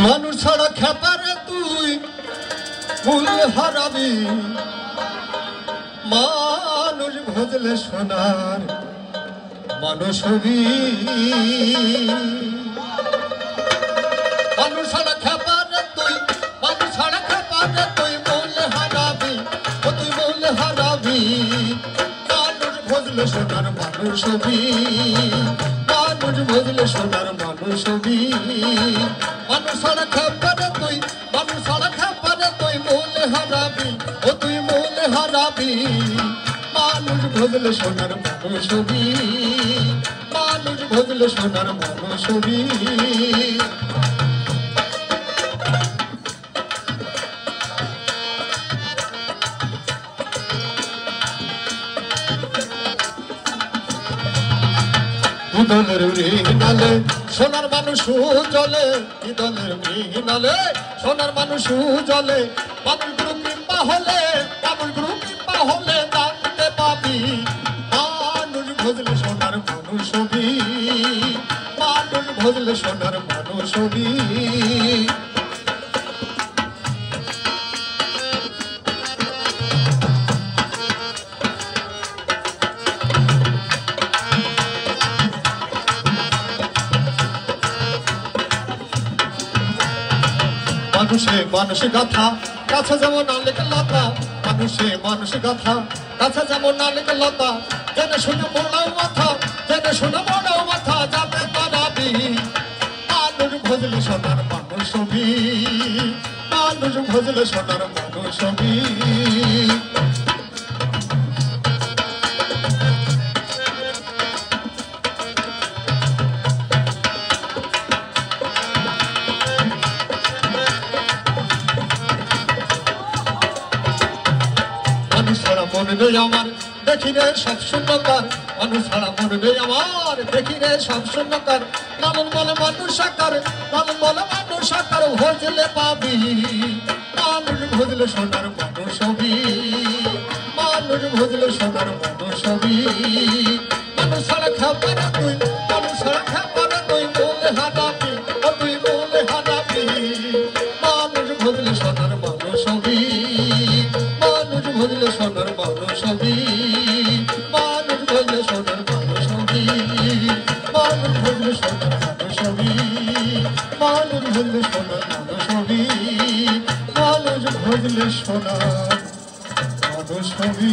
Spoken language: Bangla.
মানুষ ছাড়া খেপারে তুই মূল হারাবি, মানুষ ভজলে সোনার মানুষ হবি। মানুষ ছাড়া খেপারে তুই, মানুষ ছাড়া খেপারে তুই মূল হারাবি, ও তুই মূল হারাবি। মানুষ ভজলে সোনার মানুষ হবি, মানুষ ভজলে সোনার মানুষ হবি। মানুষ ছাড়া খেপারে তুই, মানুষ ছাড়া খেপারে তুই মূল হারাবি, ও তুই মূল হারাবি। মানুষ ভজলে সোনার মানুষ হবি, মানুষ ভজলে সোনার মানুষ হবি। ইদলের মৃণালে সোনার মানুষ জলে, ইদলের মৃণালে সোনার মানুষ জলে। বাবুল গুরু কৃপা হলে, বাবুল গুরু কৃপা হলে জানতে পাবি। মানুষ ভজলে সোনার মানুষ হবি, মানুষ ভজলে সোনার মানুষ হবি। মানুষে মানুষ গাথা কাছে যেমন নালিক লতা, মানুষে মানুষ গাথা কাছে যেমন নালিক লতা। জেনে শুনে মোড়াও মাথা, জেনে শুনে মোড়াও মাথা যাতে পারাবি। মানুষ ভজলে সোনার মানুষ হবি, মানুষ ভজলে সোনার মানুষ হবি। মানুষ ছাড়া মনে নেই আমার দেখি রে সব শূন্যকার, মানুষ ছাড়া মনে নেই আমার দেখি রে সব শূন্যকার। লালন বলে মানুষ সাকার, লালন বলে মানুষ সাকার ভজলে পাবি। মানুষ ভজলে সোনার মানুষ হবি, মানুষ ভজলে সোনার মানুষ হবি। মানুষ ছাড়া খাবার তুই, মানুষ ছাড়া খাবার তুই বলে হারাবি, ও তুই বলে হারাবি। মানুষ ভজলে সোনার মানুষ হবি, মানুষ ভজলে সোনার মানুষ হবি, মানুষ ভজলে সোনার মানুষ হবি, মানুষ ভজলে সোনার মানুষ হবি, মানুষ ভজলে সোনার মানুষ হবি, মানুষ ভজলে সোনার মানুষ হবি।